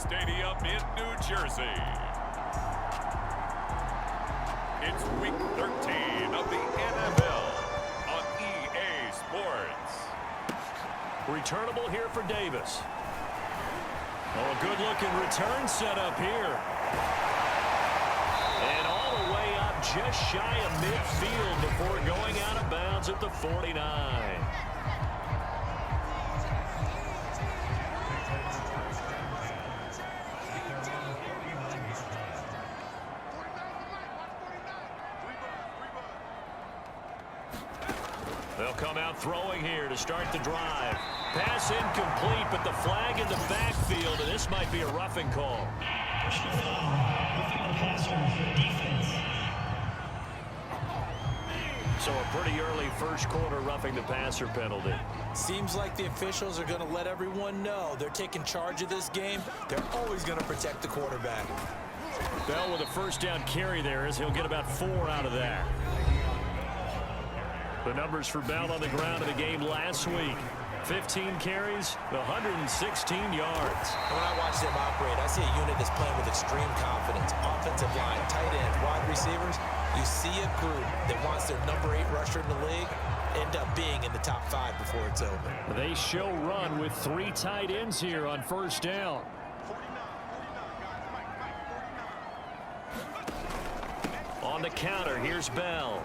Stadium in New Jersey. It's Week 13 of the NFL on EA Sports. Returnable here for Davis. Oh, a good-looking return set up here. And all the way up just shy of midfield before going out of bounds at the 49. They'll come out throwing here to start the drive. Pass incomplete, but the flag in the backfield, and this might be a roughing call. So a pretty early first quarter roughing the passer penalty. Seems like the officials are going to let everyone know they're taking charge of this game. They're always going to protect the quarterback. Bell with a first down carry there as he'll get about 4 out of that. The numbers for Bell on the ground in the game last week. 15 carries, 116 yards. When I watch them operate, I see a unit that's playing with extreme confidence. Offensive line, tight ends, wide receivers. You see a group that wants their number 8 rusher in the league end up being in the top 5 before it's over. They show run with 3 tight ends here on first down. On the counter, here's Bell.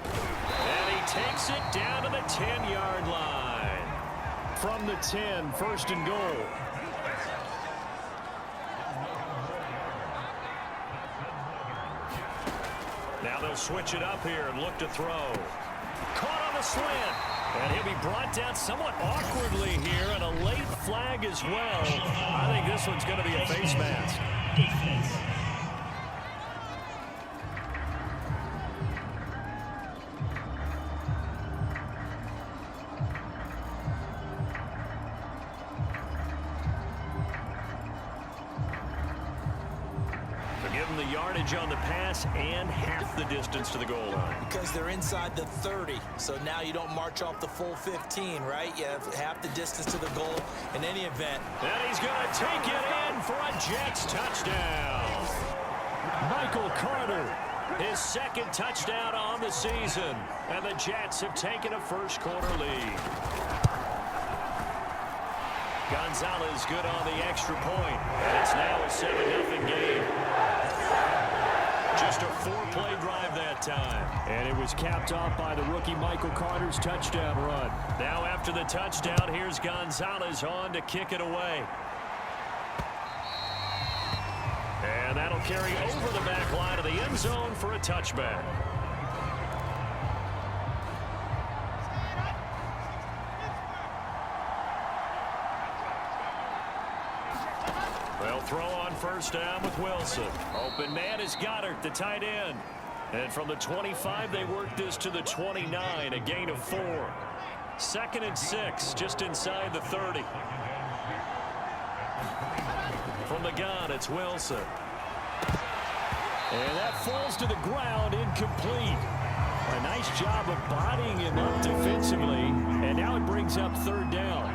And he takes it down to the 10-yard line. From the 10, first and goal. Now they'll switch it up here and look to throw. Caught on the slant. And he'll be brought down somewhat awkwardly here, and a late flag as well. I think this one's going to be a face mask. Defense. The yardage on the pass and half the distance to the goal line. Because they're inside the 30, so now you don't march off the full 15, right? You have half the distance to the goal in any event. And he's going to take it in for a Jets touchdown. Michael Carter, his second touchdown on the season, and the Jets have taken a first quarter lead. Gonzalez good on the extra point, and it's now a 7-0 game. Just a 4-play drive that time. And it was capped off by the rookie Michael Carter's touchdown run. Now after the touchdown, here's Gonzalez on to kick it away. And that'll carry over the back line of the end zone for a touchback. They'll throw on first down with Wilson. Open man is Goddard, the tight end. And from the 25, they work this to the 29, a gain of 4. 2nd and 6, just inside the 30. From the gun, it's Wilson. And that falls to the ground, incomplete. A nice job of bodying him up defensively. And now it brings up 3rd down.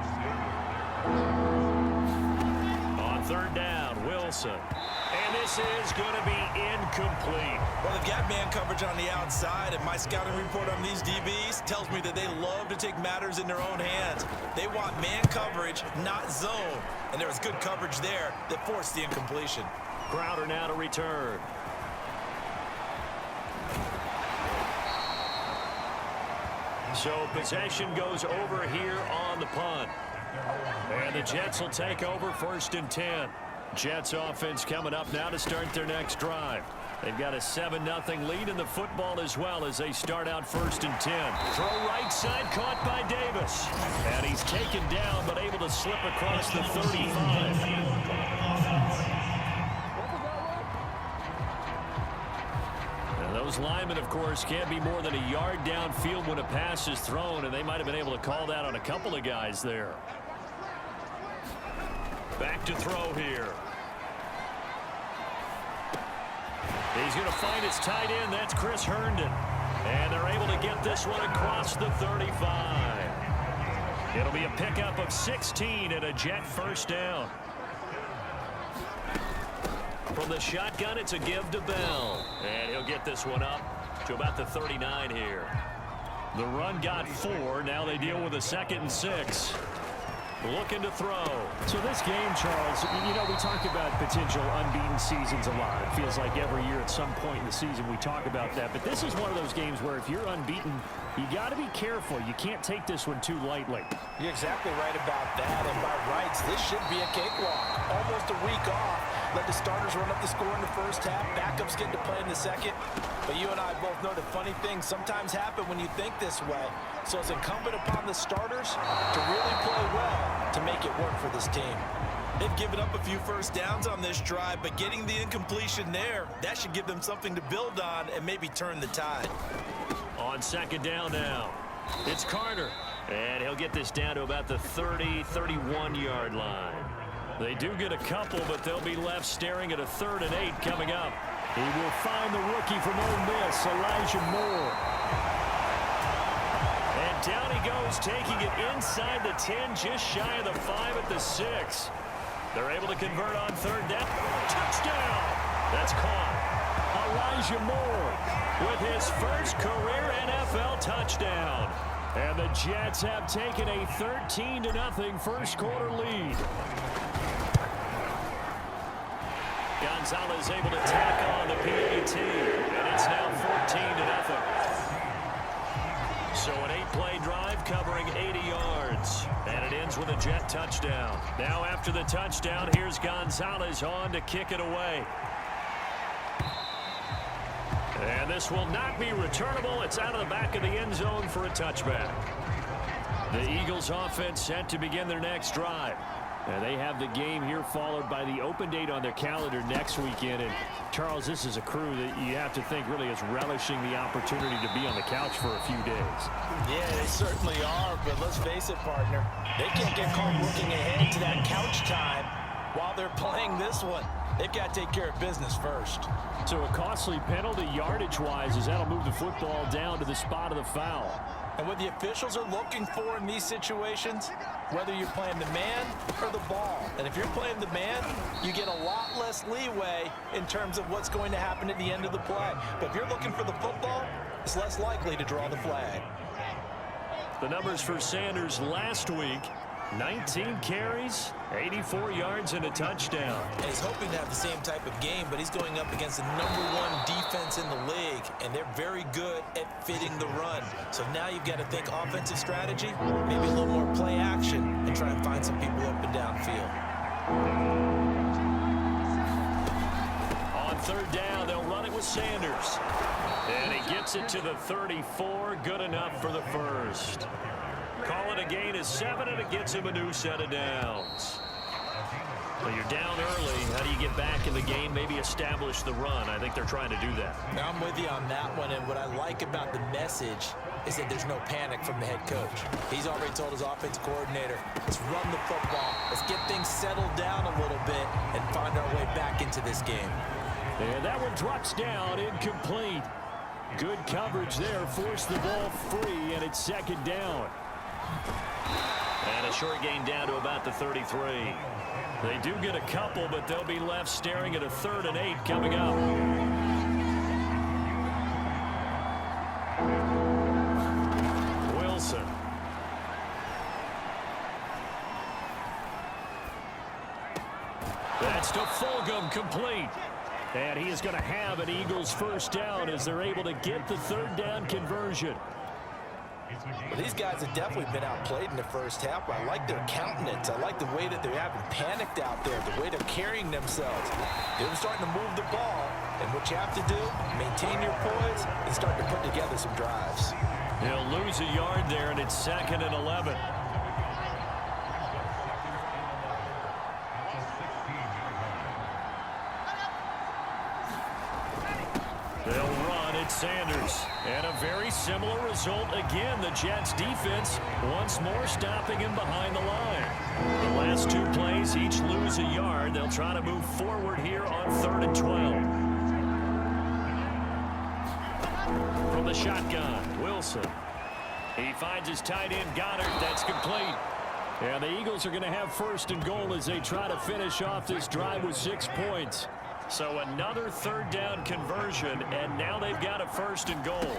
On 3rd down, Wilson. And this is going to be incomplete. Well, they've got man coverage on the outside, and my scouting report on these DBs tells me that they love to take matters in their own hands. They want man coverage, not zone. And there was good coverage there that forced the incompletion. Crowder now to return. So possession goes over here on the punt. And the Jets will take over 1st and 10. Jets offense coming up now to start their next drive. They've got a 7-0 lead in the football as well as they start out 1st and 10. Throw right side caught by Davis. And he's taken down but able to slip across the 35. And those linemen, of course, can't be more than a yard downfield when a pass is thrown, and they might have been able to call that on a couple of guys there. Back to throw here. He's going to find his tight end. That's Chris Herndon. And they're able to get this one across the 35. It'll be a pickup of 16 and a Jet first down. From the shotgun, it's a give to Bell. And he'll get this one up to about the 39 here. The run got 4. Now they deal with a 2nd and 6. Looking to throw. So this game, Charles, you know, we talk about potential unbeaten seasons a lot. It feels like every year at some point in the season we talk about that. But this is one of those games where if you're unbeaten, you got to be careful. You can't take this one too lightly. You're exactly right about that. And by rights, this should be a cakewalk. Almost a week off. Let the starters run up the score in the first half. Backups get to play in the second. But you and I both know that funny things sometimes happen when you think this way. So it's incumbent upon the starters to really play well to make it work for this team. They've given up a few first downs on this drive, but getting the incompletion there, that should give them something to build on and maybe turn the tide. On 2nd down now, it's Carter. And he'll get this down to about the 30, 31-yard line. They do get a couple, but they'll be left staring at a 3rd and 8 coming up. He will find the rookie from Ole Miss, Elijah Moore. And down he goes, taking it inside the 10, just shy of the 5 at the 6. They're able to convert on 3rd down. Touchdown! That's caught. Elijah Moore With his first career NFL touchdown. And the Jets have taken a 13-0 first quarter lead. Gonzalez able to tack on the PAT, and it's now 14-0. So an 8-play drive covering 80 yards, and it ends with a Jet touchdown. Now after the touchdown, here's Gonzalez on to kick it away. And this will not be returnable. It's out of the back of the end zone for a touchback. The Eagles offense set to begin their next drive. And they have the game here followed by the open date on their calendar next weekend. And Charles, this is a crew that you have to think really is relishing the opportunity to be on the couch for a few days. Yeah, they certainly are, but let's face it, partner. They can't get caught looking ahead to that couch time while they're playing this one. They've got to take care of business first. So a costly penalty yardage-wise as that'll move the football down to the spot of the foul. And what the officials are looking for in these situations, whether you're playing the man or the ball. And if you're playing the man, you get a lot less leeway in terms of what's going to happen at the end of the play. But if you're looking for the football, it's less likely to draw the flag. The numbers for Sanders last week: 19 carries, 84 yards, and a touchdown. And he's hoping to have the same type of game, but he's going up against the #1 defense in the league, and they're very good at fitting the run. So now you've got to think offensive strategy, maybe a little more play action, and try and find some people up and downfield. On 3rd down, they'll run it with Sanders. And he gets it to the 34, good enough for the first. Call it a gain of 7, and it gets him a new set of downs. So you're down early. How do you get back in the game, maybe establish the run? I think they're trying to do that. Now I'm with you on that one, and what I like about the message is that there's no panic from the head coach. He's already told his offensive coordinator, let's run the football, let's get things settled down a little bit and find our way back into this game. And that one drops down, incomplete. Good coverage there, forced the ball free, and it's 2nd down. And a short gain down to about the 33. They do get a couple, but they'll be left staring at a 3rd and 8 coming up. Wilson. That's to Fulgham, complete. And he is going to have an Eagles first down as they're able to get the 3rd down conversion. Well, these guys have definitely been outplayed in the first half. I like their countenance. I like the way that they haven't panicked out there, the way they're carrying themselves. They're starting to move the ball, and what you have to do, maintain your poise and start to put together some drives. He'll lose a yard there, and it's 2nd and 11. They'll run at Sanders. And a very similar result again. The Jets defense once more stopping him behind the line. The last 2 plays each lose a yard. They'll try to move forward here on 3rd and 12. From the shotgun, Wilson. He finds his tight end, Goddard. That's complete. And the Eagles are going to have 1st and goal as they try to finish off this drive with 6 points. So another third down conversion, and now they've got a 1st and goal.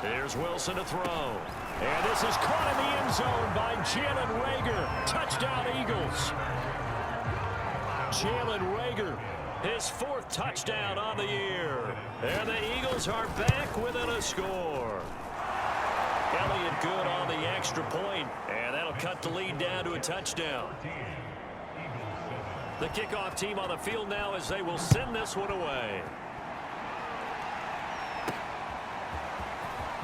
Here's Wilson to throw. And this is caught in the end zone by Jalen Reagor. Touchdown, Eagles. Jalen Reagor, his 4th touchdown on the year. And the Eagles are back within a score. Elliott good on the extra point, and that'll cut the lead down to a touchdown. The kickoff team on the field now as they will send this one away.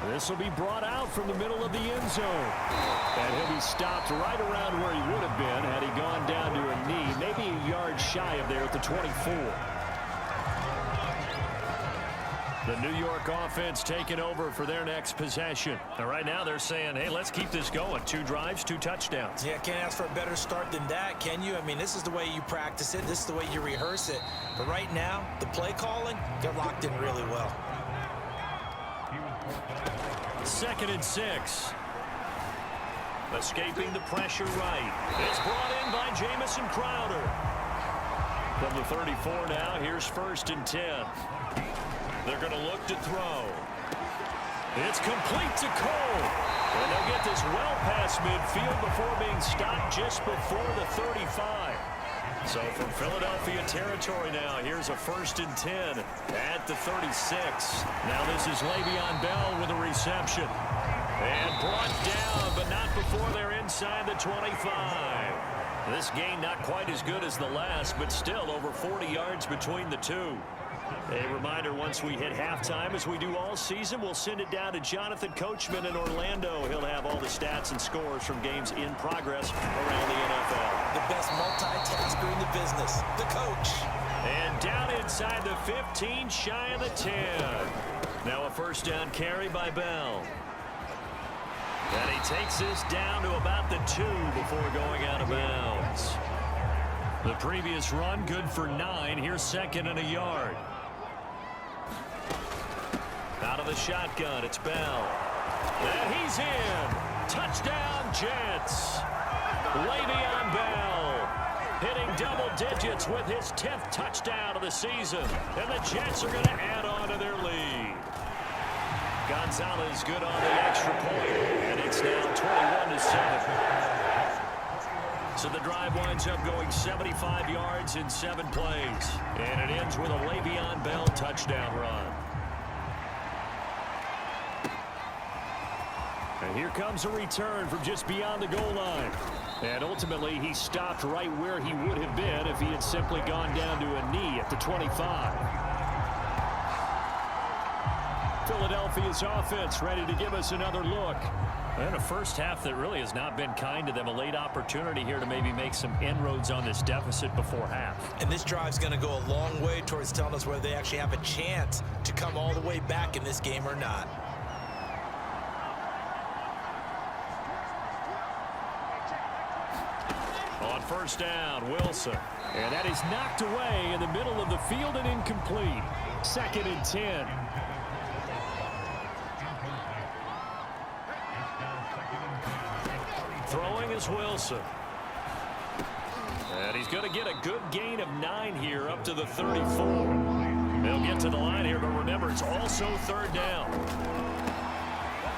This will be brought out from the middle of the end zone. And he'll be stopped right around where he would have been had he gone down to a knee, maybe a yard shy of there at the 24. The New York offense taking over for their next possession. And right now they're saying, hey, let's keep this going. 2 drives, 2 touchdowns. Yeah, can't ask for a better start than that, can you? I mean, this is the way you practice it. This is the way you rehearse it. But right now, the play calling, they're locked in really well. 2nd and 6. Escaping the pressure right. It's brought in by Jamison Crowder. From the 34 now, here's 1st and 10. They're going to look to throw. It's complete to Cole. And they'll get this well past midfield before being stopped just before the 35. So from Philadelphia territory now, here's a 1st and 10 at the 36. Now this is Le'Veon Bell with a reception. And brought down, but not before they're inside the 25. This gain not quite as good as the last, but still over 40 yards between the two. A reminder, once we hit halftime, as we do all season, we'll send it down to Jonathan Coachman in Orlando. He'll have all the stats and scores from games in progress around the NFL. The best multitasker in the business, the coach. And down inside the 15, shy of the 10. Now a 1st down carry by Bell. And he takes this down to about the 2 before going out of bounds. The previous run good for 9. Here's 2nd and a yard. Out of the shotgun, it's Bell. And he's in. Touchdown, Jets. Le'Veon Bell hitting double digits with his 10th touchdown of the season. And the Jets are going to add on to their lead. Gonzalez good on the extra point. And it's now 21-7. So the drive winds up going 75 yards in 7 plays. And it ends with a Le'Veon Bell touchdown run. And here comes a return from just beyond the goal line. And ultimately, he stopped right where he would have been if he had simply gone down to a knee at the 25. Philadelphia's offense ready to give us another look. And a first half that really has not been kind to them. A late opportunity here to maybe make some inroads on this deficit before half. And this drive's going to go a long way towards telling us whether they actually have a chance to come all the way back in this game or not. On 1st down, Wilson. And that is knocked away in the middle of the field and incomplete. 2nd and 10. Throwing is Wilson. And he's going to get a good gain of 9 here up to the 34. They'll get to the line here, but remember, it's also 3rd down.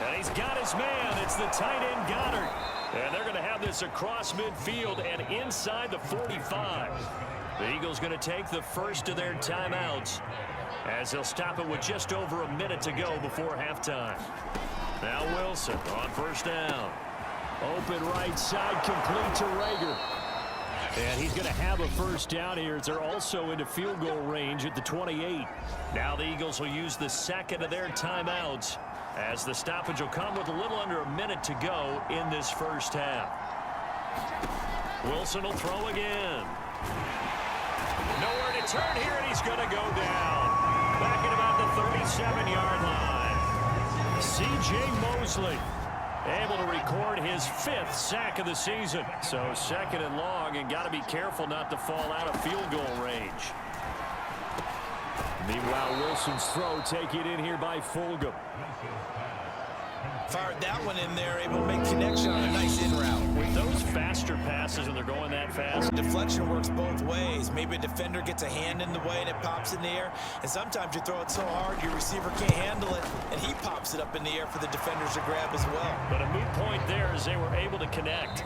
And he's got his man. It's the tight end Goddard. And they're going to have this across midfield and inside the 45. The Eagles going to take the first of their timeouts as they'll stop it with just over a minute to go before halftime. Now Wilson on 1st down. Open right side, complete to Reagor. And he's going to have a 1st down here as they're also into field goal range at the 28. Now the Eagles will use the 2nd of their timeouts as the stoppage will come with a little under a minute to go in this first half. Wilson will throw again. Nowhere to turn here, and he's going to go down. Back at about the 37-yard line. C.J. Mosley able to record his 5th sack of the season. So 2nd and long, and got to be careful not to fall out of field goal range. Meanwhile, Wilson's throw taken in here by Fulgham. Fired that one in there, able to make connection on a nice in route. With those faster passes and they're going that fast. Deflection works both ways. Maybe a defender gets a hand in the way and it pops in the air. And sometimes you throw it so hard your receiver can't handle it, and he pops it up in the air for the defenders to grab as well. But a moot point there as they were able to connect.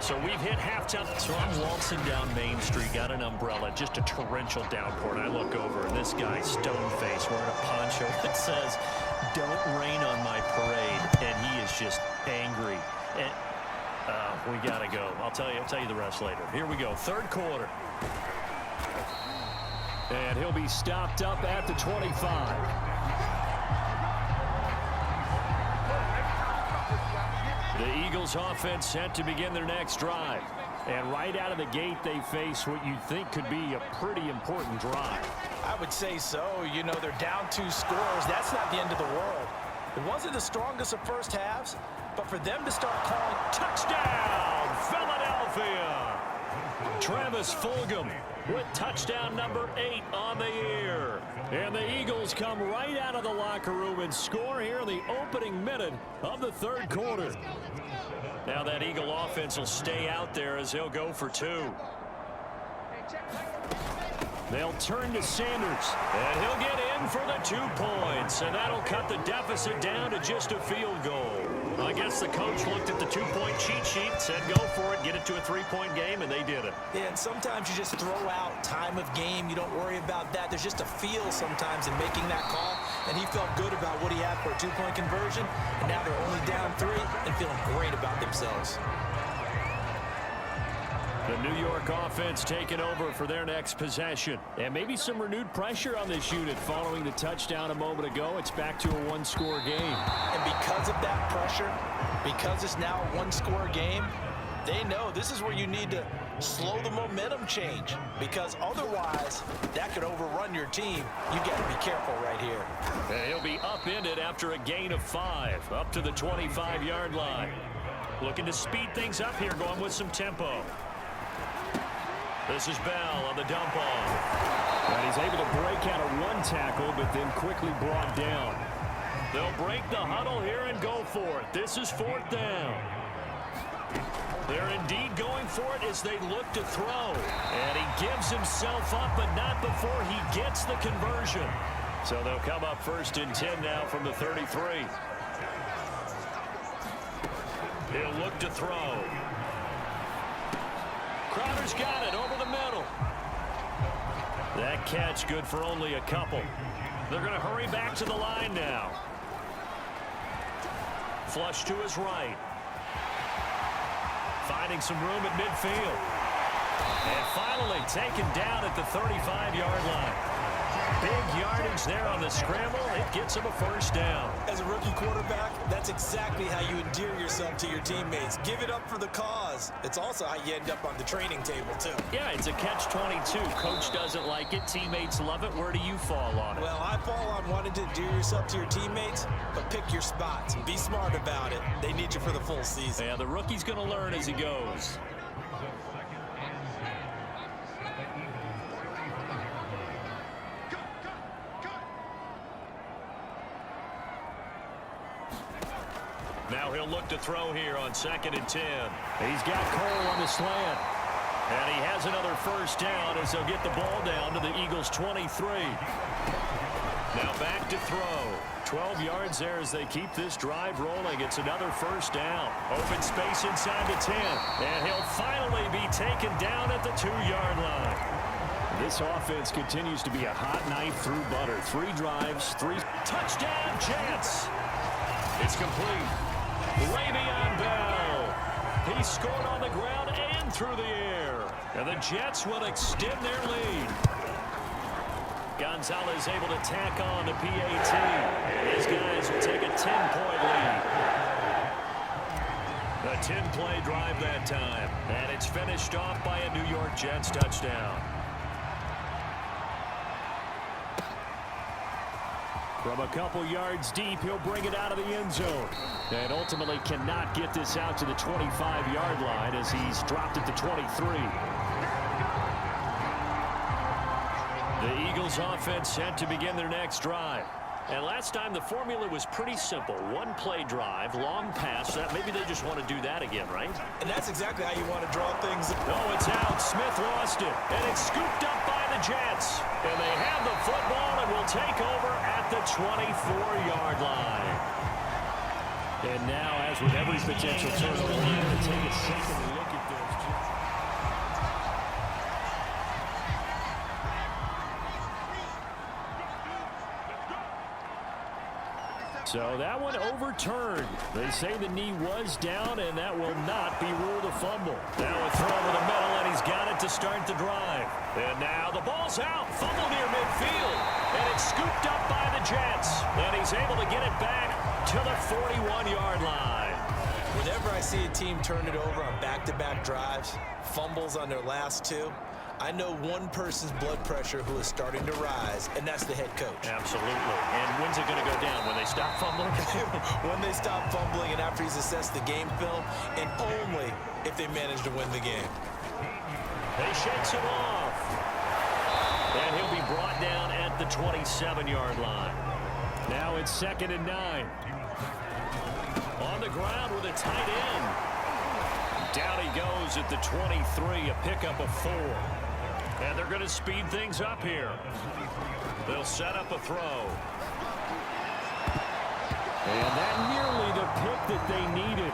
So we've hit halftime. So I'm waltzing down Main Street, got an umbrella, just a torrential downpour, and I look over, and this guy, stone-faced, wearing a poncho that says, "Don't rain on my parade," and he is just angry. And we got to go. I'll tell you the rest later. Here we go, third quarter. And he'll be stopped up at the 25. The Eagles offense set to begin their next drive. And right out of the gate, they face what you think could be a pretty important drive. I would say so. You know, they're down 2 scores. That's not the end of the world. It wasn't the strongest of first halves, but for them to start calling Touchdown, Philadelphia! Travis Fulgham with touchdown number 8 on the year. And the Eagles come right out of the locker room and score here in the opening minute of the third quarter. Now that Eagle offense will stay out there as they'll go for 2. They'll turn to Sanders, and he'll get in for the 2 points, and that'll cut the deficit down to just a field goal. I guess the coach looked at the 2-point cheat sheet, said go for it, get it to a 3-point game, and they did it. Yeah, and sometimes you just throw out time of game. You don't worry about that. There's just a feel sometimes in making that call, and he felt good about what he had for a 2-point conversion, and now they're only down 3 and feeling great about themselves. The New York offense taking over for their next possession. And maybe some renewed pressure on this unit following the touchdown a moment ago. It's back to a 1-score game. And because of that pressure, because it's now a 1-score game, they know this is where you need to slow the momentum change, because otherwise that could overrun your team. You got to be careful right here. And he'll be upended after a gain of 5, up to the 25-yard line. Looking to speed things up here, going with some tempo. This is Bell on the dump off. And he's able to break out of 1 tackle, but then quickly brought down. They'll break the huddle here and go for it. This is 4th down. They're indeed going for it as they look to throw. And he gives himself up, but not before he gets the conversion. So they'll come up 1st and 10 now from the 33. He'll look to throw. Crowder's got it over the middle. That catch good for only a couple. They're going to hurry back to the line now. Flush to his right. Finding some room at midfield. And finally taken down at the 35-yard line. Big yardage there on the scramble. It gets him a 1st down. As a rookie quarterback, that's exactly how you endear yourself to your teammates. Give it up for the cause. It's also how you end up on the training table, too. Yeah, it's a catch-22. Coach doesn't like it. Teammates love it. Where do you fall on it? Well, I fall on wanting to endear yourself to your teammates, but pick your spots. Be smart about it. They need you for the full season. Yeah, the rookie's going to learn as he goes. Now he'll look to throw here on 2nd and 10. He's got Cole on the slant. And he has another 1st down as they'll get the ball down to the Eagles' 23. Now back to throw. 12 yards there as they keep this drive rolling. It's another 1st down. Open space inside the 10. And he'll finally be taken down at the 2-yard line. This offense continues to be a hot knife through butter. 3 drives, 3 touchdown Jets. It's complete. Le'Veon Bell. He scored on the ground and through the air. And the Jets will extend their lead. Gonzalez able to tack on the PAT. These guys will take a 10-point lead. A 10-play drive that time. And it's finished off by a New York Jets touchdown. From a couple yards deep, he'll bring it out of the end zone. And ultimately cannot get this out to the 25-yard line as he's dropped it to 23. The Eagles offense set to begin their next drive. And last time the formula was pretty simple. One play drive, long pass. Maybe they just want to do that again, right? And that's exactly how you want to draw things. No, it's out. Smith lost it. And it's scooped up by the Jets. And they have the football and will take over at the 24-yard line. And now, as with every potential turnover, we're going to take a second look at those. So that one overturned. They say the knee was down, and that will not be ruled a fumble. Now a throw over the middle, and he's got it to start the drive. And now the ball's out. Fumble near midfield. And it's scooped up by the Jets. And he's able to get it back to the 41-yard line. Whenever I see a team turn it over on back-to-back drives, fumbles on their last two, I know one person's blood pressure who is starting to rise, and that's the head coach. Absolutely. And when's it going to go down? When they stop fumbling? When they stop fumbling and after he's assessed the game film, and only if they manage to win the game. They shakes him off. And he'll be brought down at the 27-yard line. Now it's 2nd and 9. On the ground with a tight end. Down he goes at the 23, a pickup of 4. And they're going to speed things up here. They'll set up a throw. And that nearly the pick that they needed.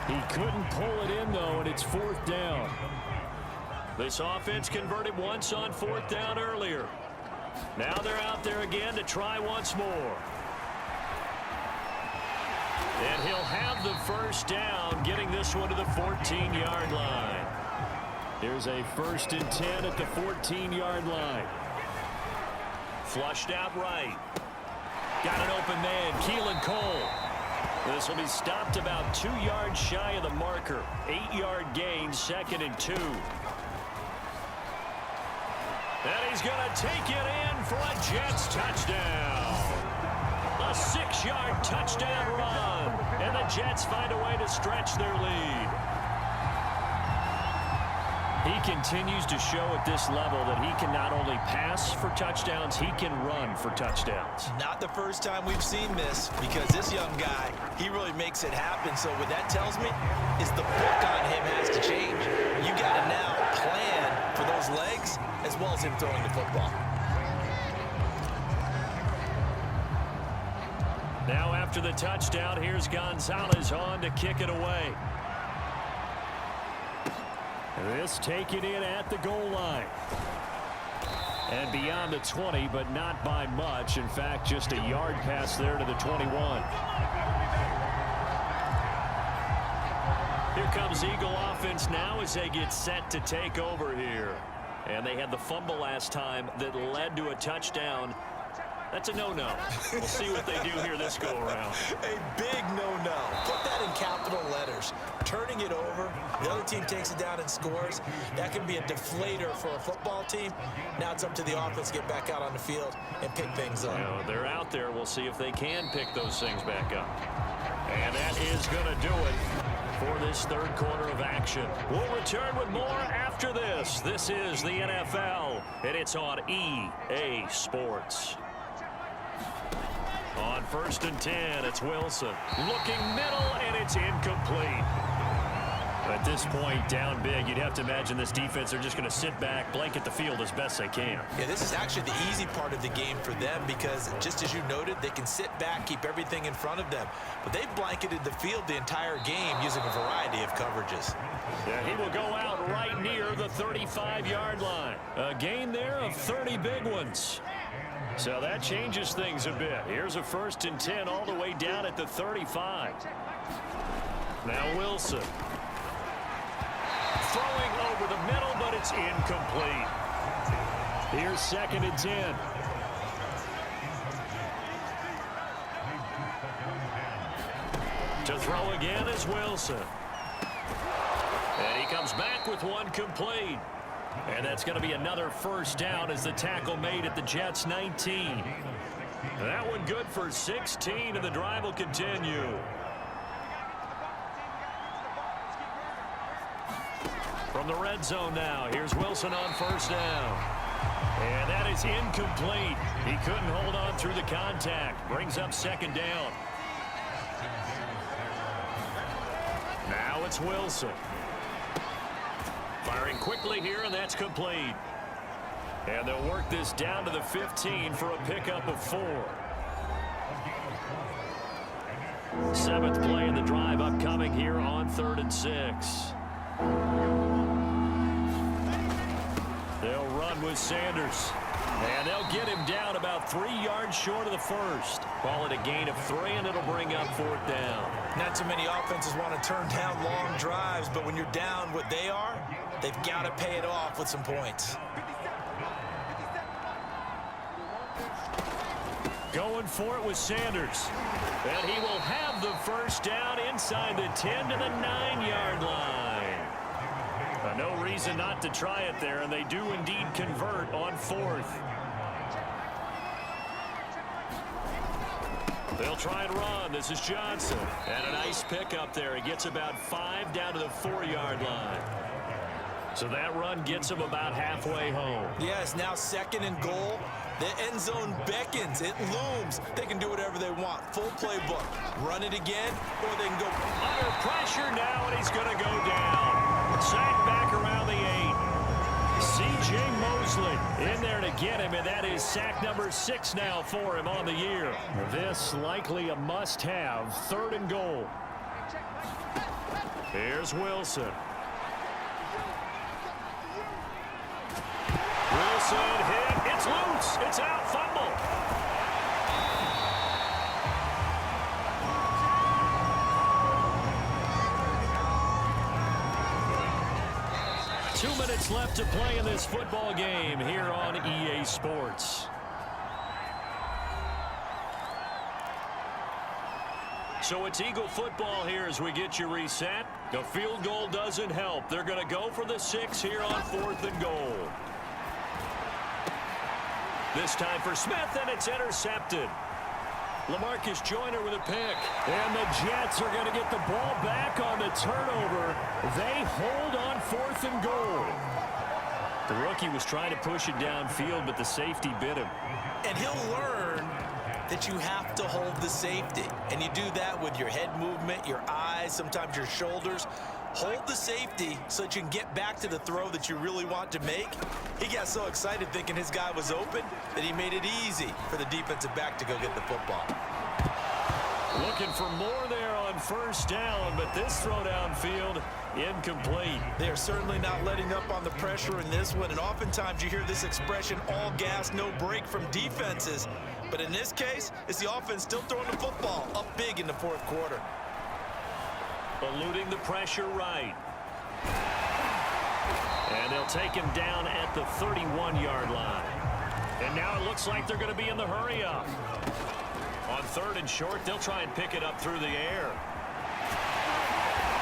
He couldn't pull it in, though, and it's 4th down. This offense converted once on 4th down earlier. Now they're out there again to try once more. And he'll have the first down, getting this one to the 14-yard line. Here's a 1st and 10 at the 14-yard line. Flushed out right. Got an open man, Keelan Cole. This will be stopped about 2 yards shy of the marker. 8-yard gain, 2nd and 2. And he's going to take it in for a Jets touchdown. A 6-yard touchdown run. And the Jets find a way to stretch their lead. He continues to show at this level that he can not only pass for touchdowns, he can run for touchdowns. Not the first time we've seen this, because this young guy, he really makes it happen. So what that tells me is the book on him has to change. You got to now plan for those legs as well as him throwing the football. Now after the touchdown, here's Gonzalez on to kick it away. This taken in at the goal line. And beyond the 20, but not by much. In fact, just a yard pass there to the 21. Here comes Eagle offense now as they get set to take over here. And they had the fumble last time that led to a touchdown. That's a no-no. We'll see what they do here this go-around. A big no-no. Put that in capital letters. Turning it over, the other team takes it down and scores. That can be a deflator for a football team. Now it's up to the offense to get back out on the field and pick things up. Well, they're out there. We'll see if they can pick those things back up. And that is going to do it for this third quarter of action. We'll return with more after this. This is the NFL, and it's on EA Sports. On 1st and 10, it's Wilson. Looking middle, and it's incomplete. At this point, down big, you'd have to imagine this defense are just going to sit back, blanket the field as best they can. Yeah, this is actually the easy part of the game for them because, just as you noted, they can sit back, keep everything in front of them. But they've blanketed the field the entire game using a variety of coverages. Yeah, he will go out right near the 35-yard line. A gain there of 30 big ones. So that changes things a bit. Here's a 1st and 10 all the way down at the 35. Now Wilson. Throwing over the middle, but it's incomplete. Here's 2nd and 10. To throw again is Wilson. And he comes back with one complete. And that's going to be another 1st down as the tackle made at the Jets' 19. That one good for 16, and the drive will continue. From the red zone now, here's Wilson on 1st down. And that is incomplete. He couldn't hold on through the contact. Brings up second down. Now it's Wilson. Firing quickly here, and that's complete. And they'll work this down to the 15 for a pickup of 4. 7th play in the drive upcoming here on 3rd and 6. They'll run with Sanders. And they'll get him down about 3 yards short of the first. Call it a gain of 3, and it'll bring up 4th down. Not too many offenses want to turn down long drives, but when you're down what they are, they've got to pay it off with some points. Going for it with Sanders. And he will have the first down inside the 10 to the 9-yard line. No reason not to try it there, and they do indeed convert on 4th. They'll try and run. This is Johnson. And a nice pickup there. He gets about 5 down to the 4-yard line. So that run gets him about halfway home. Yeah, it's now 2nd and goal. The end zone beckons. It looms. They can do whatever they want. Full playbook. Run it again, or they can go under pressure now, and he's going to go down. Sacked back around the 8. C.J. Mosley in there to get him, and that is sack number 6 now for him on the year. This likely a must-have. 3rd and goal. Here's Wilson. Wilson hit. It's loose. It's out. Fumble. Two minutes left to play in this football game here on EA Sports. So it's Eagle football here as we get you reset. The field goal doesn't help. They're going to go for the 6 here on 4th and goal. This time for Smith, and it's intercepted. LaMarcus Joyner with a pick. And the Jets are going to get the ball back on the turnover. They hold on 4th and goal. The rookie was trying to push it downfield, but the safety bit him. And he'll learn that you have to hold the safety. And you do that with your head movement, your eyes, sometimes your shoulders. Hold the safety so that you can get back to the throw that you really want to make. He got so excited thinking his guy was open that he made it easy for the defensive back to go get the football. Looking for more there on 1st down, but this throw downfield incomplete. They're certainly not letting up on the pressure in this one, and oftentimes you hear this expression, all gas, no break from defenses. But in this case, it's the offense still throwing the football up big in the 4th quarter. Eluding the pressure right. And they'll take him down at the 31-yard line. And now it looks like they're going to be in the hurry up. On 3rd and short, they'll try and pick it up through the air.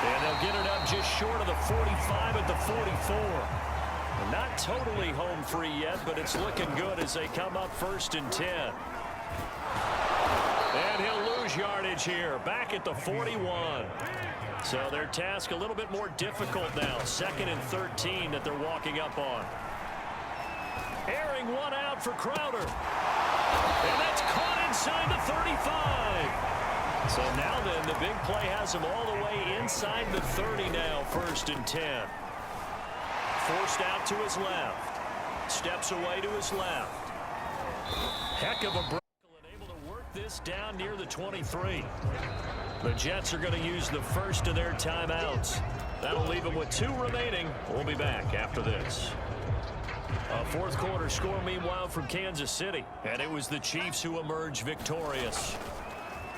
And they'll get it up just short of the 45 at the 44. Not totally home free yet, but it's looking good as they come up 1st and 10. And he'll lose yardage here, back at the 41. So their task a little bit more difficult now. 2nd and 13 that they're walking up on. Airing one out for Crowder. And that's caught inside the 35. So now then, the big play has him all the way inside the 30 now, 1st and 10. Forced out to his left. Steps away to his left. Heck of a break. This down near the 23. The Jets are going to use the first of their timeouts. That'll leave them with 2 remaining. We'll be back after this. A 4th quarter score, meanwhile, from Kansas City. And it was the Chiefs who emerged victorious.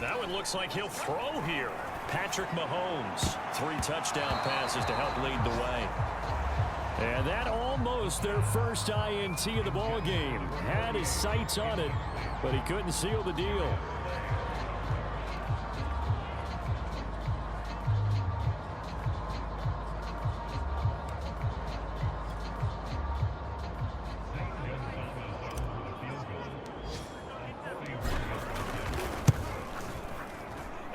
Now it looks like he'll throw here. Patrick Mahomes. 3 touchdown passes to help lead the way. And that almost their first INT of the ball game. Had his sights on it, but he couldn't seal the deal.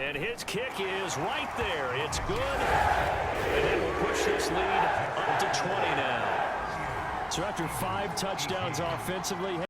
And his kick is right there. It's good. And it will push this lead up to 20 now. So after 5 touchdowns offensively,